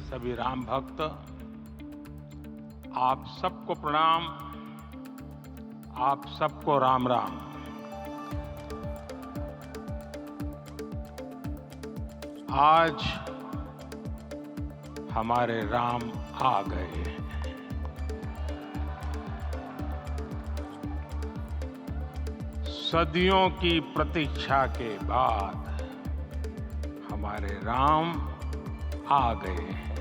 सभी राम भक्त, आप सबको प्रणाम, आप सबको राम राम। आज हमारे राम आ गए हैं। सदियों की प्रतीक्षा के बाद हमारे राम आ गए हैं।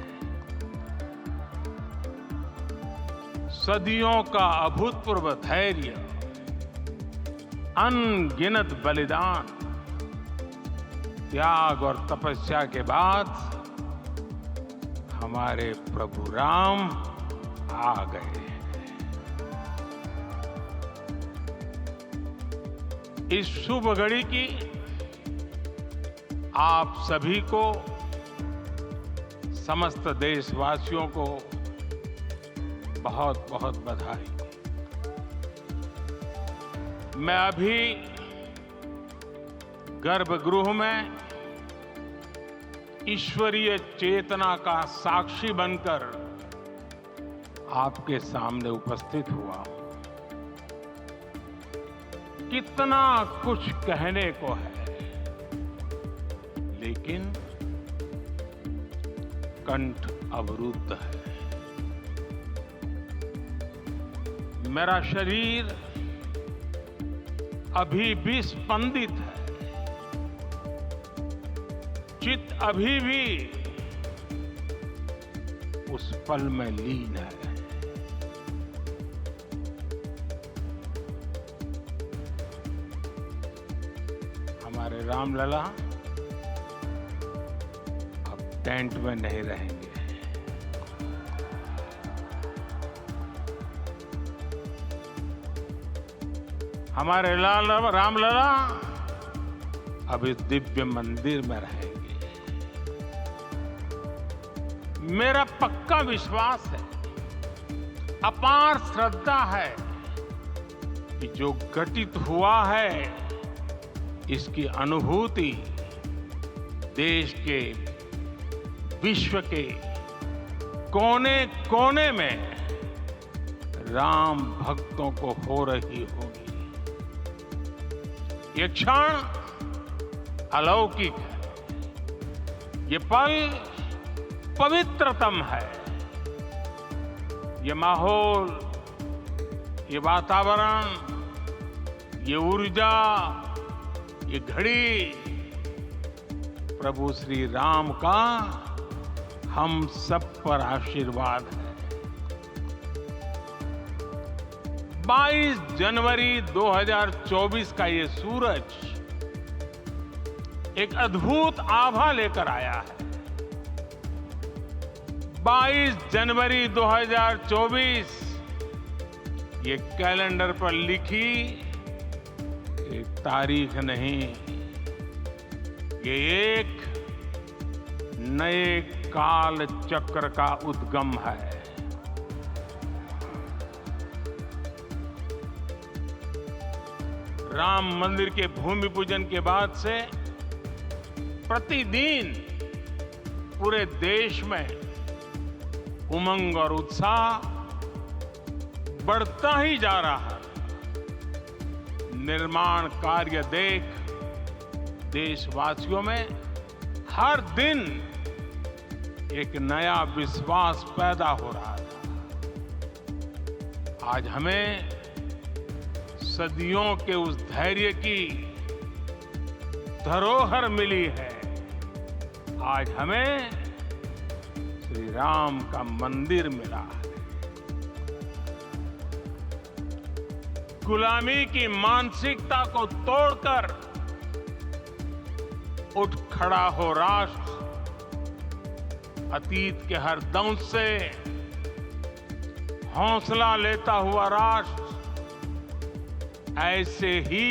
सदियों का अभूतपूर्व धैर्य, अनगिनत बलिदान, त्याग और तपस्या के बाद हमारे प्रभु राम आ गए। इस शुभ घड़ी की आप सभी को, समस्त देशवासियों को बहुत बहुत बधाई। मैं अभी गर्भगृह में ईश्वरीय चेतना का साक्षी बनकर आपके सामने उपस्थित हुआ। कितना कुछ कहने को है, लेकिन कंठ अवरुद्ध है। मेरा शरीर अभी भी स्पंदित है, चित्त अभी भी उस पल में लीन है। हमारे रामलला अब टेंट में नहीं रहेंगे। हमारे रामलला अब इस दिव्य मंदिर में रहेंगे। मेरा पक्का विश्वास है, अपार श्रद्धा है कि जो घटित हुआ है, इसकी अनुभूति देश के, विश्व के कोने कोने में राम भक्तों को हो रही होगी। ये क्षण अलौकिक है, ये पल पवित्रतम है। ये माहौल, ये वातावरण, ये ऊर्जा, ये घड़ी प्रभु श्री राम का हम सब पर आशीर्वाद है। 22 जनवरी 2024 का ये सूरज एक अद्भुत आभा लेकर आया है। 22 जनवरी 2024 ये कैलेंडर पर लिखी एक तारीख नहीं, ये एक नए काल चक्र का उद्गम है। राम मंदिर के भूमि पूजन के बाद से प्रतिदिन पूरे देश में उमंग और उत्साह बढ़ता ही जा रहा है। निर्माण कार्य देख देशवासियों में हर दिन एक नया विश्वास पैदा हो रहा था। आज हमें सदियों के उस धैर्य की धरोहर मिली है। आज हमें श्री राम का मंदिर मिला है। गुलामी की मानसिकता को तोड़कर उठ खड़ा हो राष्ट्र। अतीत के हर दंश से हौसला लेता हुआ राष्ट्र ऐसे ही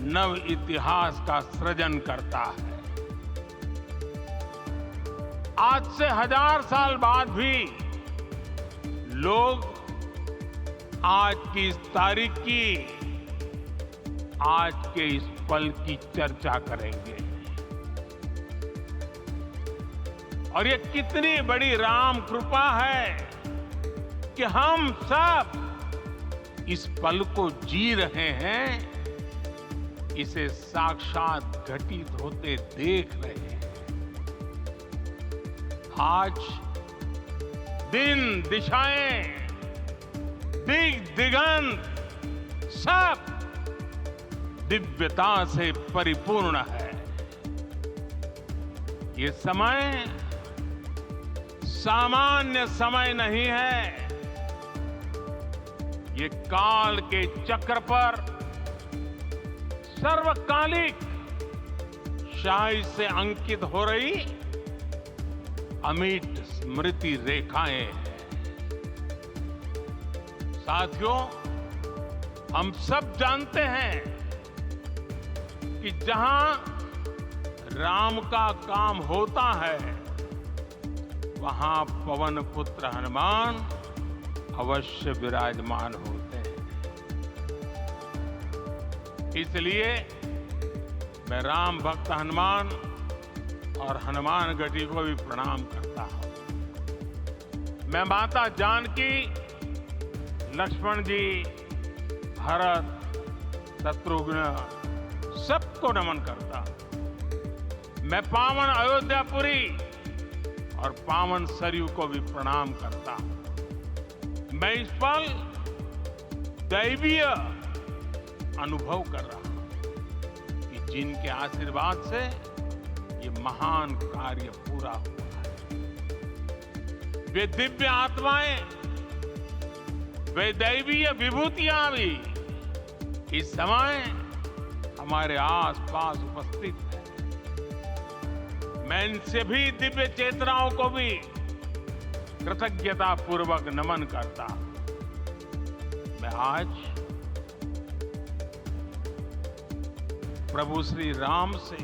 नव इतिहास का सृजन करता है। आज से 1000 साल बाद भी लोग आज की इस तारीख की आज के इस पल की चर्चा करेंगे। और ये कितनी बड़ी राम कृपा है कि हम सब इस पल को जी रहे हैं, इसे साक्षात घटित होते देख रहे हैं। आज दिन, दिशाएं, दिगंत सब दिव्यता से परिपूर्ण है। ये समय सामान्य समय नहीं है। ये काल के चक्र पर सर्वकालिक शाही से अंकित हो रही अमिट स्मृति रेखाएं हैं। साथियों, हम सब जानते हैं कि जहां राम का काम होता है, वहां पवन पुत्र हनुमान अवश्य विराजमान होते हैं। इसलिए मैं राम भक्त हनुमान और हनुमान गढ़ी को भी प्रणाम करता हूं। मैं माता जानकी, लक्ष्मण जी, भरत, शत्रुघ्न सबको नमन करता हूं। मैं पावन अयोध्यापुरी और पावन सरयू को भी प्रणाम करता हूं। मैं इस पल दैवीय अनुभव कर रहा हूं कि जिनके आशीर्वाद से ये महान कार्य पूरा हुआ है। वे दिव्य आत्माएं, वे दैवीय विभूतियां भी इस समय हमारे आसपास उपस्थित हैं। मैं इन सभी दिव्य चेतनाओं को भी कृतज्ञता पूर्वक नमन करता हूं। मैं आज प्रभु श्री राम से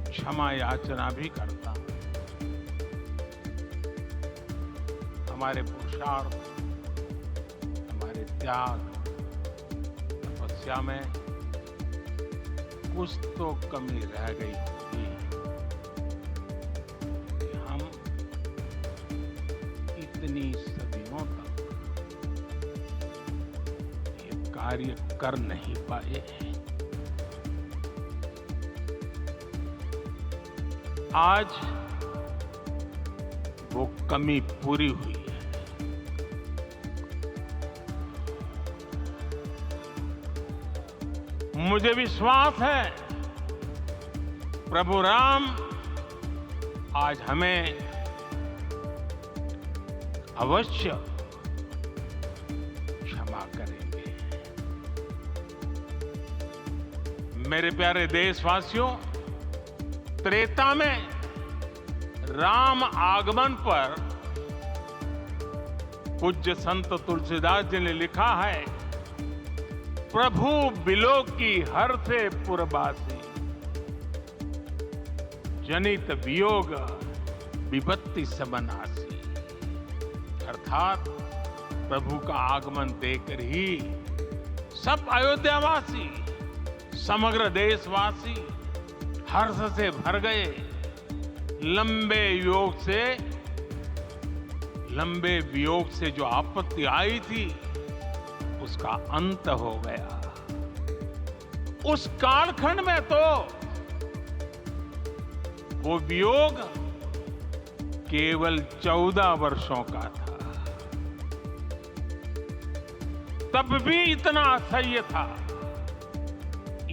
क्षमा याचना भी करता हूं। हमारे पुरुषार्थ, हमारे त्याग, तपस्या में कुछ तो कमी रह गई होगी। हम इतनी सदियों तक ये कार्य कर नहीं पाए हैं। आज वो कमी पूरी हुई है। मुझे विश्वास है प्रभु राम आज हमें अवश्य क्षमा करेंगे। मेरे प्यारे देशवासियों, त्रेता में राम आगमन पर पूज्य संत तुलसीदास जी ने लिखा है, प्रभु बिलो की हर से पुरबासी, जनित वियोग विपत्ति सबनासी। अर्थात प्रभु का आगमन देकर ही सब अयोध्यावासी, समग्र देशवासी हर्ष से भर गए। लंबे वियोग से जो आपत्ति आई थी, उसका अंत हो गया। उस कालखंड में तो वो वियोग केवल 14 वर्षों का था। तब भी इतना असह्य था।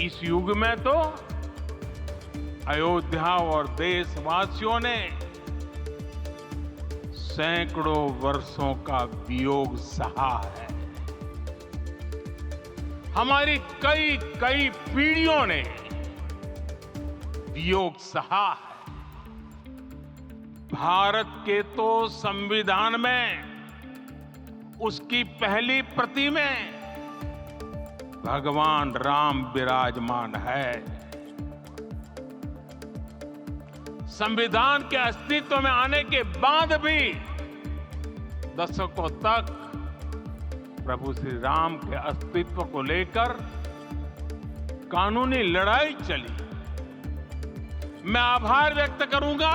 इस युग में तो अयोध्या और देशवासियों ने सैकड़ों वर्षों का वियोग सहा है। हमारी कई कई पीढ़ियों ने वियोग सहा है। भारत के तो संविधान में उसकी पहली प्रति में भगवान राम विराजमान है। संविधान के अस्तित्व में आने के बाद भी दशकों तक प्रभु श्री राम के अस्तित्व को लेकर कानूनी लड़ाई चली। मैं आभार व्यक्त करूंगा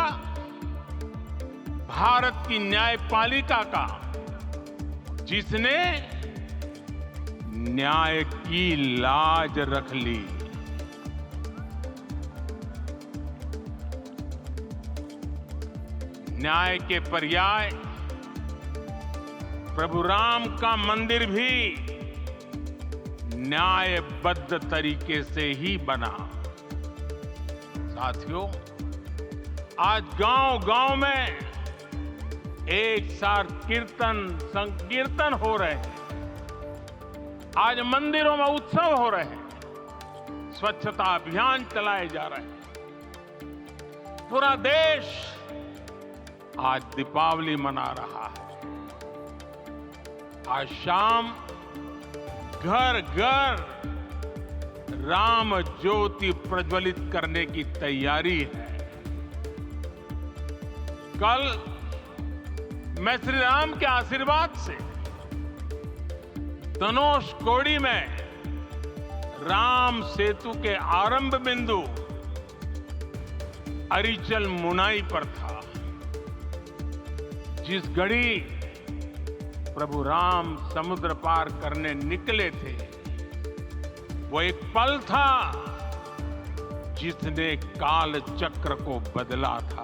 भारत की न्यायपालिका का, जिसने न्याय की लाज रख ली। न्याय के पर्याय प्रभु राम का मंदिर भी न्यायबद्ध तरीके से ही बना। साथियों, आज गांव-गांव में एक साथ कीर्तन संकीर्तन हो रहे हैं। आज मंदिरों में उत्सव हो रहे हैं, स्वच्छता अभियान चलाए जा रहे हैं। पूरा देश आज दीपावली मना रहा है। आज शाम घर घर राम ज्योति प्रज्वलित करने की तैयारी है। कल मैं श्री राम के आशीर्वाद से धनुषकोडी में राम सेतु के आरंभ बिंदु अरिचल मुनाई पर था। जिस घड़ी प्रभु राम समुद्र पार करने निकले थे, वो एक पल था जिसने काल चक्र को बदला था।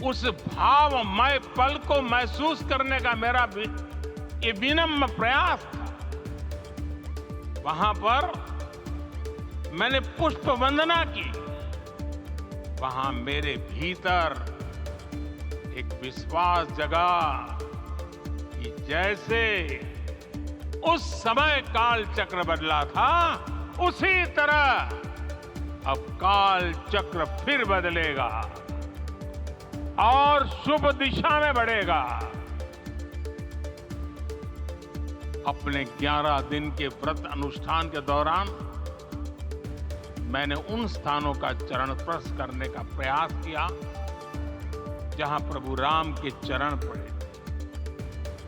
उस भावमय पल को महसूस करने का मेरा ये विनम्र प्रयास था। वहां पर मैंने पुष्प वंदना की। वहां मेरे भीतर एक विश्वास जगा कि जैसे उस समय काल चक्र बदला था, उसी तरह अब काल चक्र फिर बदलेगा और शुभ दिशा में बढ़ेगा। अपने 11 दिन के व्रत अनुष्ठान के दौरान मैंने उन स्थानों का चरण स्पर्श करने का प्रयास किया जहां प्रभु राम के चरण पड़े।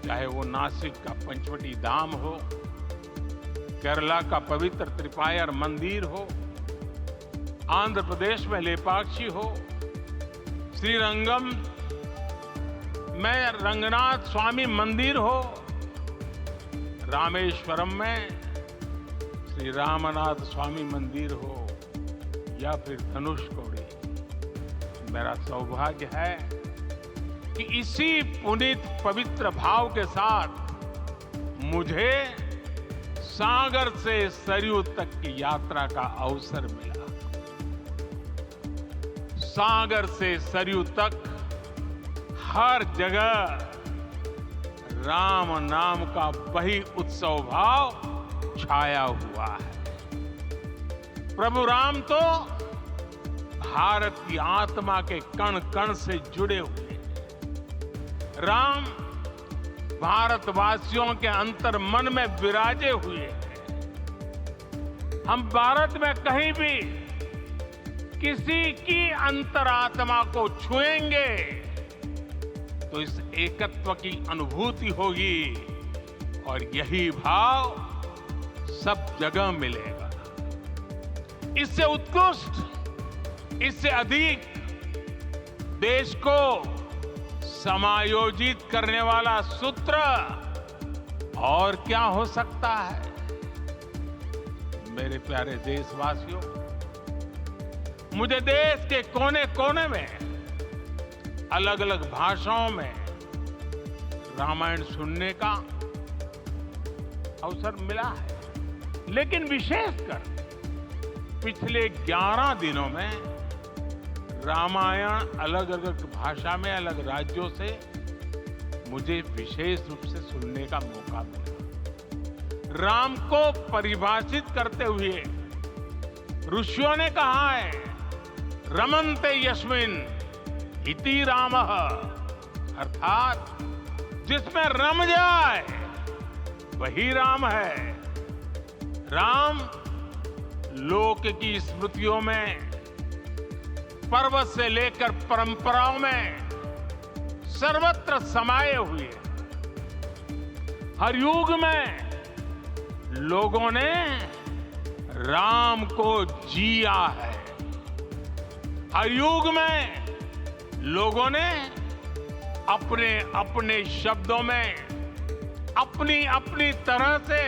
चाहे वो नासिक का पंचवटी धाम हो, केरला का पवित्र त्रिपायर मंदिर हो, आंध्र प्रदेश में लेपाक्षी हो, श्रीरंगम में रंगनाथ स्वामी मंदिर हो, रामेश्वरम में श्री रामनाथ स्वामी मंदिर हो, या फिर धनुषकोडी। मेरा सौभाग्य है कि इसी पुनीत पवित्र भाव के साथ मुझे सागर से सरयू तक की यात्रा का अवसर मिला। सागर से सरयू तक हर जगह राम नाम का वही उत्सव भाव छाया हुआ है। प्रभु राम तो भारत की आत्मा के कण कण से जुड़े हुए हैं। राम भारतवासियों के अंतर मन में विराजे हुए हैं। हम भारत में कहीं भी किसी की अंतरात्मा को छुएंगे तो इस एकत्व की अनुभूति होगी, और यही भाव सब जगह मिलेगा। इससे उत्कृष्ट, इससे अधिक देश को समायोजित करने वाला सूत्र और क्या हो सकता है। मेरे प्यारे देशवासियों, मुझे देश के कोने कोने में अलग अलग भाषाओं में रामायण सुनने का अवसर मिला है, लेकिन विशेषकर पिछले 11 दिनों में रामायण अलग अलग भाषा में अलग राज्यों से मुझे विशेष रूप से सुनने का मौका मिला। राम को परिभाषित करते हुए ऋषियों ने कहा है, रमन्ते यस्मिन् इति रामः, अर्थात जिसमें रम जाए वही राम है। राम लोक की स्मृतियों में, पर्वत से लेकर परंपराओं में सर्वत्र समाये हुए। हर युग में लोगों ने राम को जिया है। हर युग में लोगों ने अपने अपने शब्दों में अपनी अपनी तरह से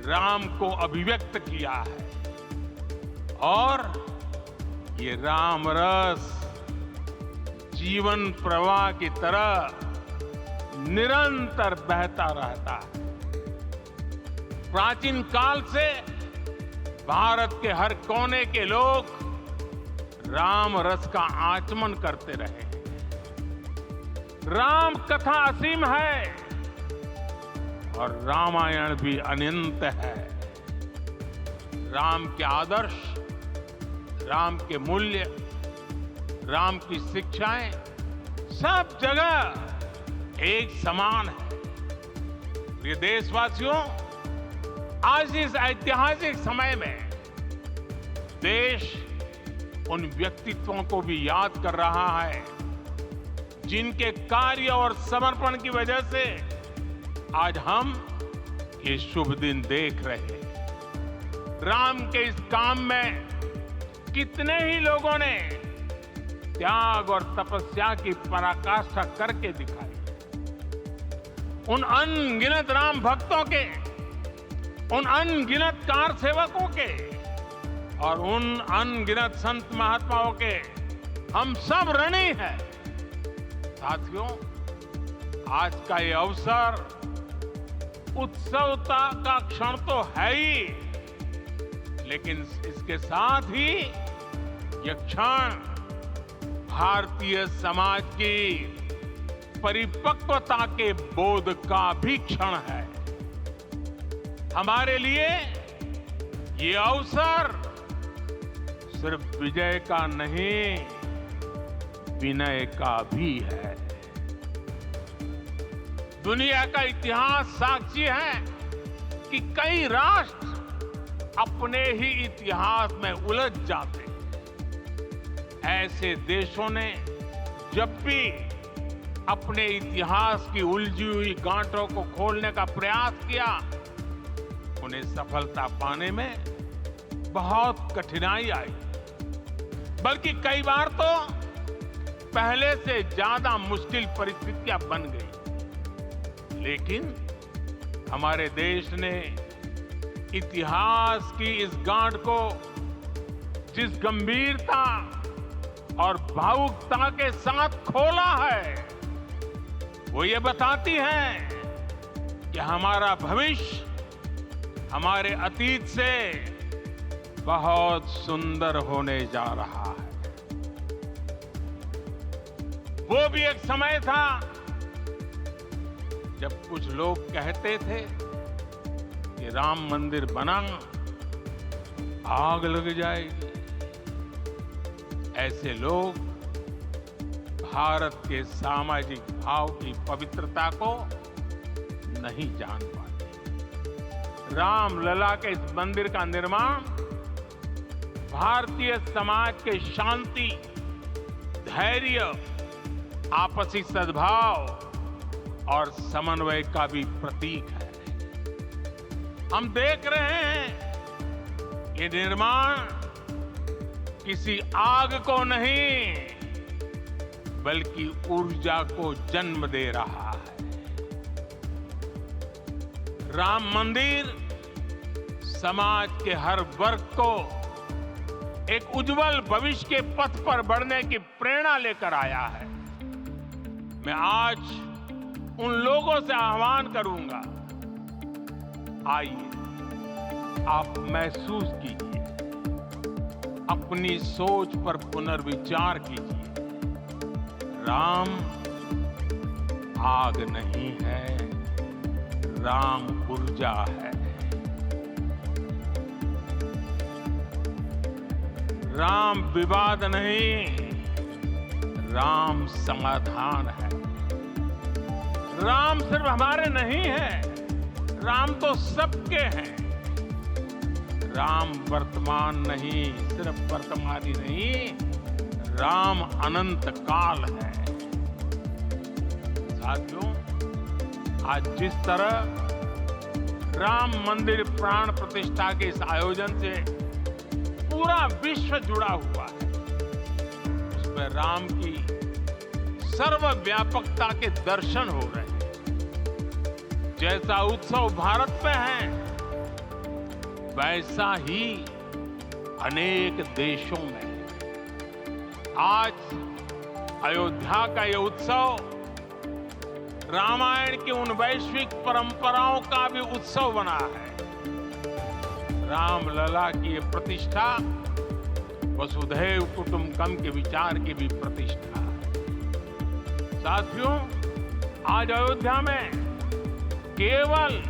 राम को अभिव्यक्त किया है और ये राम रस जीवन प्रवाह की तरह निरंतर बहता रहता है। प्राचीन काल से भारत के हर कोने के लोग राम रस का आचमन करते रहे। राम कथा असीम है और रामायण भी अनंत है। राम के आदर्श, राम के मूल्य, राम की शिक्षाएं सब जगह एक समान है। प्रिय देशवासियों, आज इस ऐतिहासिक समय में देश उन व्यक्तित्वों को भी याद कर रहा है जिनके कार्य और समर्पण की वजह से आज हम ये शुभ दिन देख रहे हैं। राम के इस काम में कितने ही लोगों ने त्याग और तपस्या की पराकाष्ठा करके दिखाई। उन अनगिनत राम भक्तों के, उन अनगिनत कार सेवकों के और उन अनगिनत संत महात्माओं के हम सब ऋणी हैं। साथियों, आज का ये अवसर उत्सवता का क्षण तो है ही, लेकिन इसके साथ ही यह क्षण भारतीय समाज की परिपक्वता के बोध का भी क्षण है। हमारे लिए ये अवसर सिर्फ विजय का नहीं, विनय का भी है। दुनिया का इतिहास साक्षी है कि कई राष्ट्र अपने ही इतिहास में उलझ जाते। ऐसे देशों ने जब भी अपने इतिहास की उलझी हुई गांठों को खोलने का प्रयास किया, उन्हें सफलता पाने में बहुत कठिनाई आई, बल्कि कई बार तो पहले से ज्यादा मुश्किल परिस्थितियां बन गई। लेकिन हमारे देश ने इतिहास की इस गांठ को जिस गंभीरता और भावुकता के साथ खोला है, वो ये बताती है कि हमारा भविष्य हमारे अतीत से बहुत सुंदर होने जा रहा है। वो भी एक समय था जब कुछ लोग कहते थे कि राम मंदिर बना, आग लग जाएगी। ऐसे लोग भारत के सामाजिक भाव की पवित्रता को नहीं जान पाते। रामलला के इस मंदिर का निर्माण भारतीय समाज के शांति, धैर्य, आपसी सद्भाव और समन्वय का भी प्रतीक है। हम देख रहे हैं ये निर्माण किसी आग को नहीं, बल्कि ऊर्जा को जन्म दे रहा है। राम मंदिर समाज के हर वर्ग को एक उज्जवल भविष्य के पथ पर बढ़ने की प्रेरणा लेकर आया है। मैं आज उन लोगों से आह्वान करूंगा, आइए आप महसूस कीजिए, अपनी सोच पर पुनर्विचार कीजिए। राम आग नहीं है, राम ऊर्जा है। राम विवाद नहीं, राम समाधान है। राम सिर्फ हमारे नहीं है, राम तो सबके हैं। राम वर्तमान नहीं, सिर्फ वर्तमानी नहीं, राम अनंत काल है। साथियों, आज जिस तरह राम मंदिर प्राण प्रतिष्ठा के इस आयोजन से पूरा विश्व जुड़ा हुआ है, उसमें राम की सर्वव्यापकता के दर्शन हो रहे हैं। जैसा उत्सव भारत में है, वैसा ही अनेक देशों में है। आज अयोध्या का यह उत्सव रामायण की उन वैश्विक परंपराओं का भी उत्सव बना है। रामलला की ये प्रतिष्ठा वसुधैव कुटुंबकम के विचार की भी प्रतिष्ठा है। साथियों, आज अयोध्या में केवल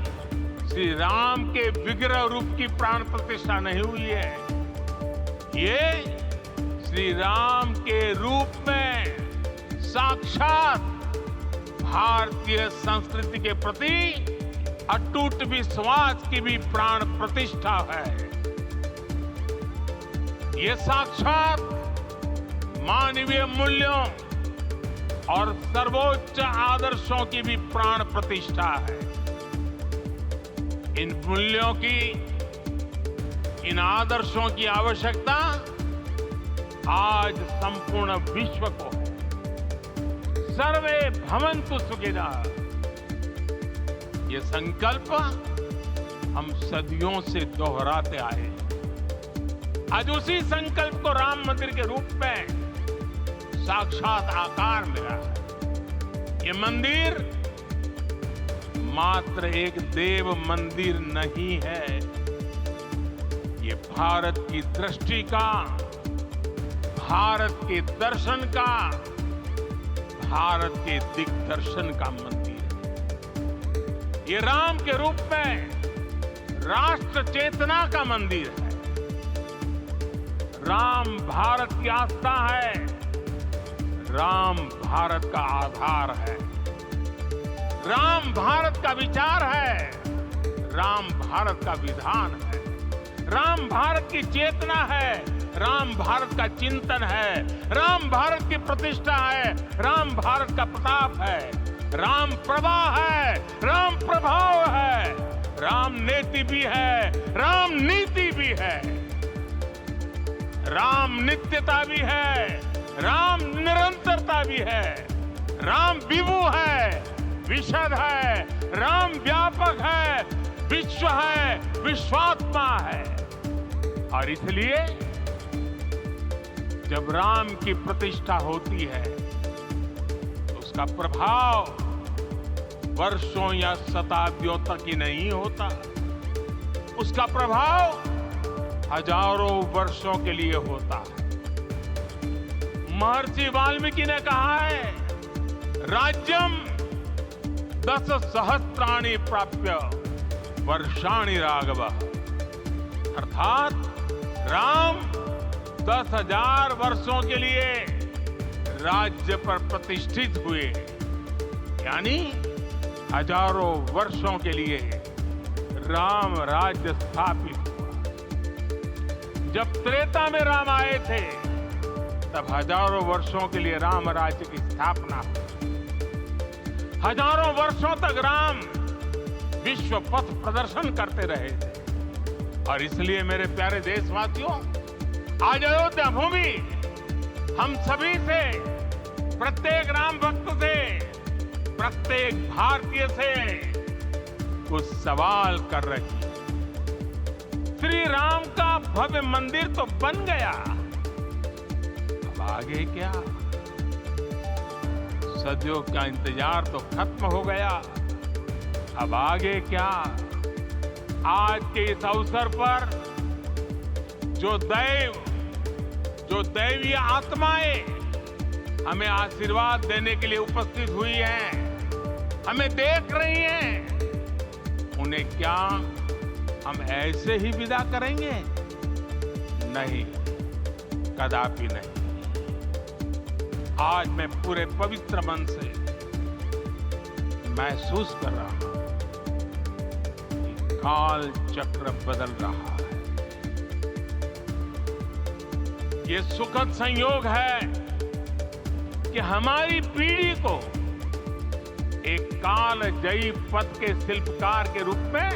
श्री राम के विग्रह रूप की प्राण प्रतिष्ठा नहीं हुई है, ये श्री राम के रूप में साक्षात भारतीय संस्कृति के प्रति अटूट विश्वास की भी प्राण प्रतिष्ठा है। ये साक्षात मानवीय मूल्यों और सर्वोच्च आदर्शों की भी प्राण प्रतिष्ठा है। इन मूल्यों की, इन आदर्शों की आवश्यकता आज संपूर्ण विश्व को है। सर्वे भवन्तु सुखिनः, ये संकल्प हम सदियों से दोहराते आए हैं। आज उसी संकल्प को राम मंदिर के रूप में साक्षात आकार मिला है। ये मंदिर मात्र एक देव मंदिर नहीं है, ये भारत की दृष्टि का, भारत के दर्शन का, भारत के दिग्दर्शन का मंदिर है। ये राम के रूप में राष्ट्र चेतना का मंदिर है। राम भारत की आस्था है, राम भारत का आधार है, राम भारत का विचार है, राम भारत का विधान है, राम भारत की चेतना है, राम भारत का चिंतन है, राम भारत की प्रतिष्ठा है, राम भारत का प्रताप है, राम प्रवाह है, राम प्रभाव है, राम नेति भी है, राम नीति भी है, राम नित्यता भी है, राम निरंतरता भी है, राम विभु है, विशद है, राम व्यापक है, विश्व है, विश्वात्मा है। और इसलिए जब राम की प्रतिष्ठा होती है तो उसका प्रभाव वर्षों या शताब्दियों तक ही नहीं होता, उसका प्रभाव हजारों वर्षों के लिए होता है। महर्षि वाल्मीकि ने कहा है, राज्यम 10 सहस्त्राणि प्राप्य वर्षाणि राघव, अर्थात राम 10,000 वर्षों के लिए राज्य पर प्रतिष्ठित हुए, यानी हजारों वर्षों के लिए राम राज्य स्थापित हुआ। जब त्रेता में राम आए थे तब हजारों वर्षों के लिए राम राज्य की स्थापना हुई। हजारों वर्षों तक राम विश्व पथ प्रदर्शन करते रहे थे। और इसलिए मेरे प्यारे देशवासियों, आज अयोध्या भूमि हम सभी से, प्रत्येक राम भक्त से, प्रत्येक भारतीय से कुछ सवाल कर रही है। श्री राम का भव्य मंदिर तो बन गया, अब आगे क्या? सदियों का इंतजार तो खत्म हो गया, अब आगे क्या? आज के इस अवसर पर जो दैवीय आत्माएं हमें आशीर्वाद देने के लिए उपस्थित हुई हैं, हमें देख रही हैं, उन्हें क्या हम ऐसे ही विदा करेंगे? नहीं, कदापि नहीं। आज मैं पूरे पवित्र मन से महसूस कर रहा हूं कि काल चक्र बदल रहा है। ये सुखद संयोग है कि हमारी पीढ़ी को एक कालजयी पथ के शिल्पकार के रूप में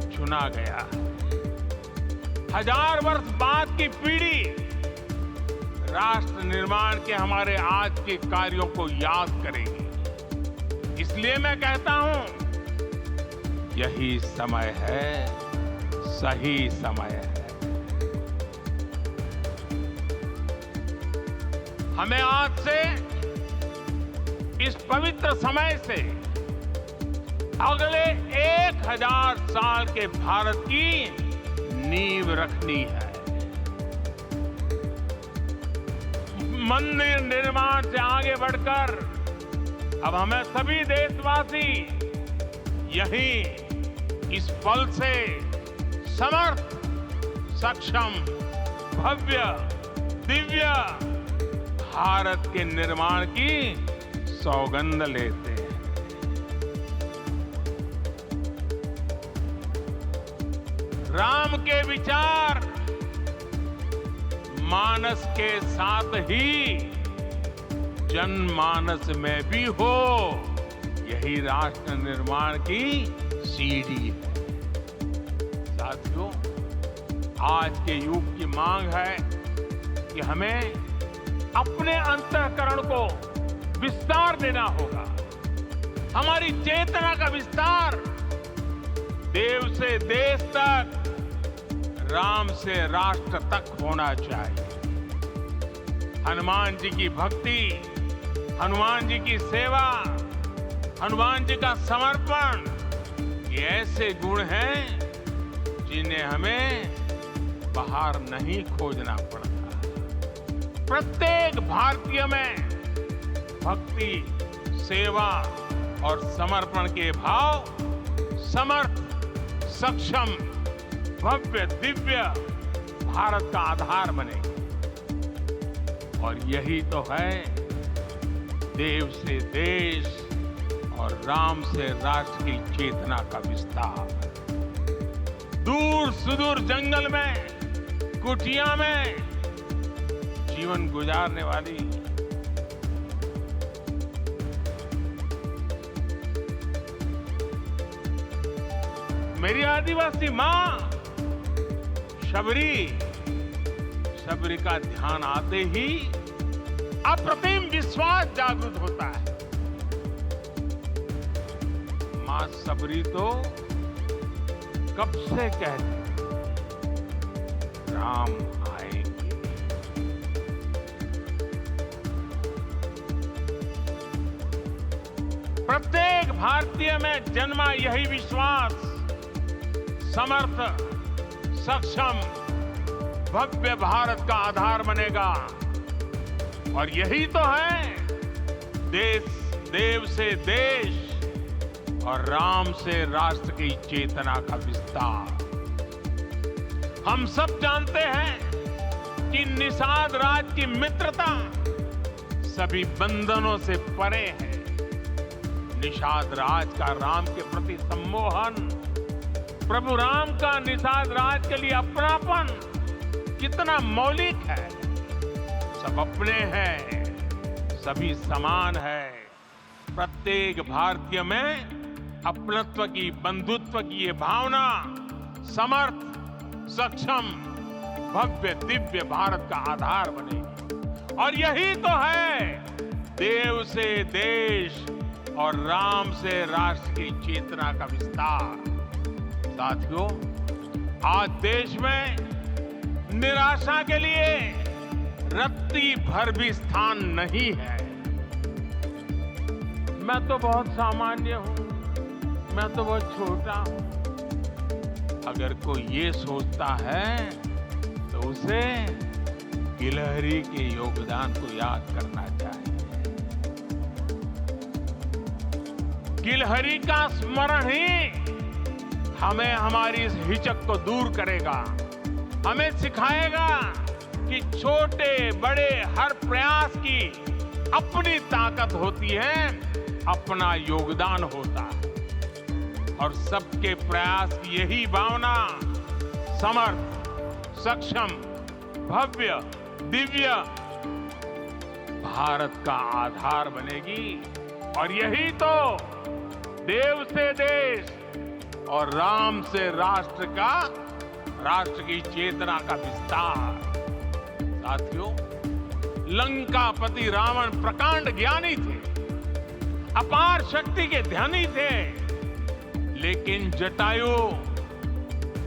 चुना गया है। 1000 वर्ष बाद की पीढ़ी राष्ट्र निर्माण के हमारे आज के कार्यों को याद करेगी। इसलिए मैं कहता हूं, यही समय है, सही समय है। हमें आज से इस पवित्र समय से अगले 1000 साल के भारत की नींव रखनी है। मंदिर निर्माण से आगे बढ़कर अब हमें सभी देशवासी यहीं इस पल से समर्थ, सक्षम, भव्य, दिव्य भारत के निर्माण की सौगंध लेते हैं। राम के विचार मानस के साथ ही जनमानस में भी हो, यही राष्ट्र निर्माण की सीढ़ी है। साथियों, आज के युग की मांग है कि हमें अपने अंतःकरण को विस्तार देना होगा। हमारी चेतना का विस्तार देव से देश तक, राम से राष्ट्र तक होना चाहिए। हनुमान जी की भक्ति, हनुमान जी की सेवा, हनुमान जी का समर्पण, ये ऐसे गुण हैं जिन्हें हमें बाहर नहीं खोजना पड़ता। प्रत्येक भारतीय में भक्ति, सेवा और समर्पण के भाव समर्थ, सक्षम, भव्य, दिव्य भारत का आधार बने। और यही तो है देव से देश और राम से राष्ट्र की चेतना का विस्तार। दूर सुदूर जंगल में, कुटिया में जीवन गुजारने वाली मेरी आदिवासी मां शबरी का ध्यान आते ही अप्रतिम विश्वास जागृत होता है। मां शबरी तो कब से कहती, राम आएंगे। प्रत्येक भारतीय में जन्मा यही विश्वास समर्थ, सक्षम, भव्य भारत का आधार बनेगा। और यही तो है देव से देश और राम से राष्ट्र की चेतना का विस्तार। हम सब जानते हैं कि निषाद राज की मित्रता सभी बंधनों से परे है। निषाद राज का राम के प्रति सम्मोहन, प्रभु राम का निषाद राज के लिए अपनापन कितना मौलिक है। सब अपने हैं, सभी समान है। प्रत्येक भारतीय में अपनत्व की, बंधुत्व की ये भावना समर्थ, सक्षम, भव्य, दिव्य भारत का आधार बनेगी। और यही तो है देव से देश और राम से राष्ट्र की चेतना का विस्तार। साथियों, आज देश में निराशा के लिए रत्ती भर भी स्थान नहीं है। मैं तो बहुत सामान्य हूं, मैं तो बहुत छोटा हूं। अगर कोई ये सोचता है तो उसे गिलहरी के योगदान को याद करना चाहिए। गिलहरी का स्मरण ही हमें हमारी इस हिचक को दूर करेगा, हमें सिखाएगा कि छोटे बड़े हर प्रयास की अपनी ताकत होती है, अपना योगदान होता है। और सबके प्रयास की यही भावना समर्थ, सक्षम, भव्य, दिव्य भारत का आधार बनेगी। और यही तो देव से देश और राम से राष्ट्र की चेतना का विस्तार। साथियों, लंकापति रावण प्रकांड ज्ञानी थे, अपार शक्ति के ध्यानी थे, लेकिन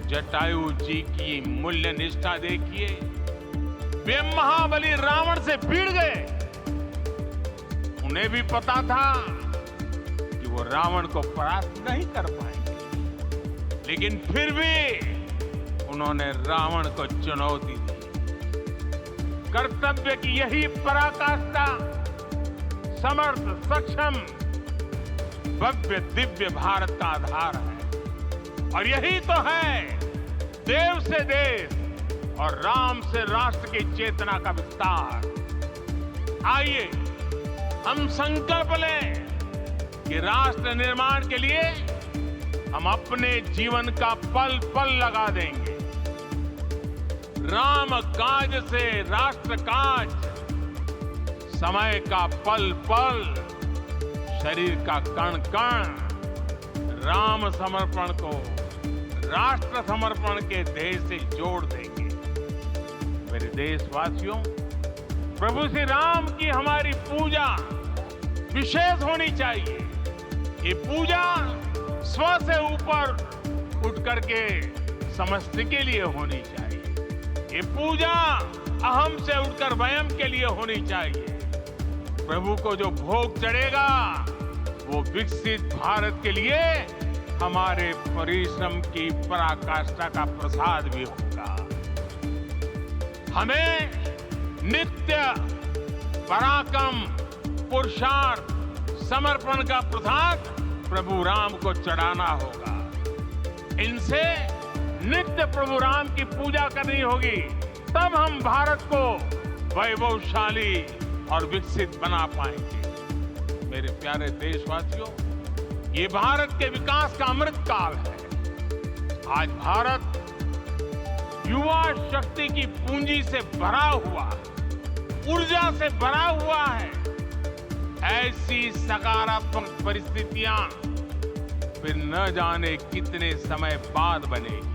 जटायु जी की मूल्य निष्ठा देखिए। वे महाबली रावण से भिड़ गए। उन्हें भी पता था कि वो रावण को परास्त नहीं कर पाएंगे, लेकिन फिर भी उन्होंने रावण को चुनौती दी। कर्तव्य की यही पराकाष्ठा समर्थ, सक्षम, भव्य दिव्य भारत का आधार है। और यही तो है देव से देश और राम से राष्ट्र की चेतना का विस्तार। आइए हम संकल्प लें कि राष्ट्र निर्माण के लिए हम अपने जीवन का पल पल लगा देंगे। राम काज से राष्ट्र काज, समय का पल पल, शरीर का कण कण राम समर्पण को राष्ट्र समर्पण के ध्येय से जोड़ देंगे। मेरे देशवासियों, प्रभु श्री राम की हमारी पूजा विशेष होनी चाहिए। ये पूजा स्व से ऊपर उठ करके समष्टि के लिए होनी चाहिए। ये पूजा अहम से उठकर वयम के लिए होनी चाहिए। प्रभु को जो भोग चढ़ेगा वो विकसित भारत के लिए हमारे परिश्रम की पराकाष्ठा का प्रसाद भी होगा। हमें नित्य पराक्रम, पुरुषार्थ, समर्पण का प्रसाद प्रभु राम को चढ़ाना होगा। इनसे नित्य प्रभु राम की पूजा करनी होगी, तब हम भारत को वैभवशाली और विकसित बना पाएंगे। मेरे प्यारे देशवासियों, ये भारत के विकास का अमृत काल है। आज भारत युवा शक्ति की पूंजी से भरा हुआ, ऊर्जा से भरा हुआ है। ऐसी सकारात्मक परिस्थितियां फिर न जाने कितने समय बाद बनेगी।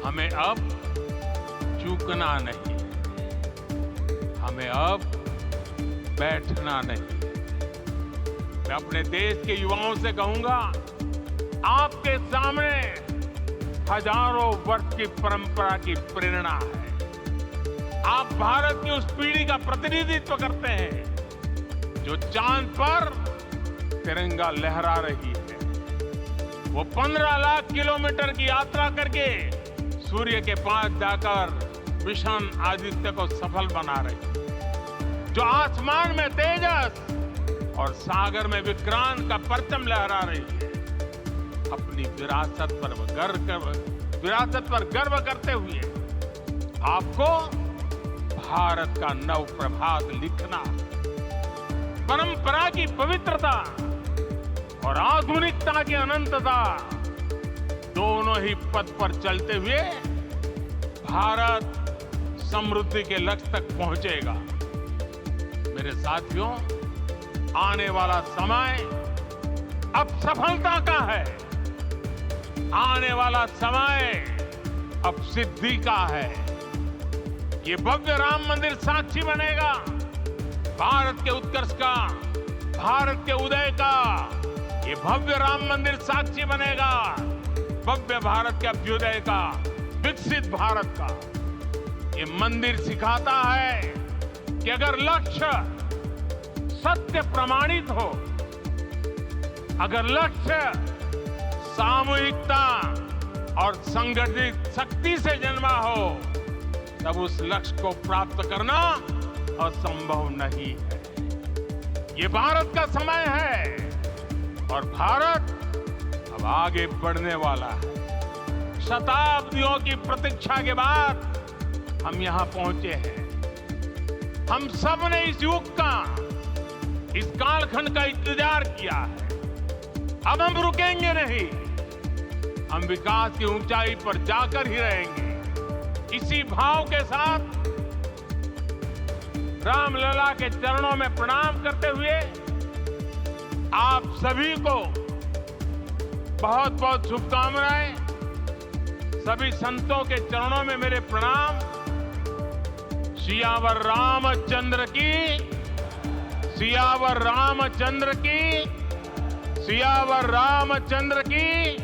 हमें अब चूकना नहीं, हमें अब बैठना नहीं। मैं अपने देश के युवाओं से कहूंगा, आपके सामने हजारों वर्ष की परंपरा की प्रेरणा है। आप भारत की उस पीढ़ी का प्रतिनिधित्व करते हैं जो चांद पर तिरंगा लहरा रही है। वो 15 लाख किलोमीटर की यात्रा करके सूर्य के पास जाकर मिशन आदित्य को सफल बना रही है। जो आसमान में तेजस और सागर में विक्रांत का परचम लहरा रही है। अपनी विरासत पर गर्व करते हुए आपको भारत का नव प्रभात लिखना। परंपरा की पवित्रता और आधुनिकता की अनंतता, दोनों ही पथ पर चलते हुए भारत समृद्धि के लक्ष्य तक पहुंचेगा। मेरे साथियों, आने वाला समय अब सफलता का है। आने वाला समय अब सिद्धि का है। ये भव्य राम मंदिर साक्षी बनेगा भारत के उत्कर्ष का, भारत के उदय का। ये भव्य राम मंदिर साक्षी बनेगा भव्य भारत के अभ्युदय का, विकसित भारत का। ये मंदिर सिखाता है कि अगर लक्ष्य सत्य प्रमाणित हो, अगर लक्ष्य सामूहिकता और संगठित शक्ति से जन्मा हो, तब उस लक्ष्य को प्राप्त करना असंभव नहीं है। ये भारत का समय है और भारत अब आगे बढ़ने वाला है। शताब्दियों की प्रतीक्षा के बाद हम यहां पहुंचे हैं। हम सब ने इस युग का, इस कालखंड का इंतजार किया है। अब हम रुकेंगे नहीं, हम विकास की ऊंचाई पर जाकर ही रहेंगे। इसी भाव के साथ रामलला के चरणों में प्रणाम करते हुए आप सभी को बहुत बहुत शुभकामनाएं। सभी संतों के चरणों में मेरे प्रणाम। सियावर रामचंद्र की, सियावर रामचंद्र की, सियावर रामचंद्र की।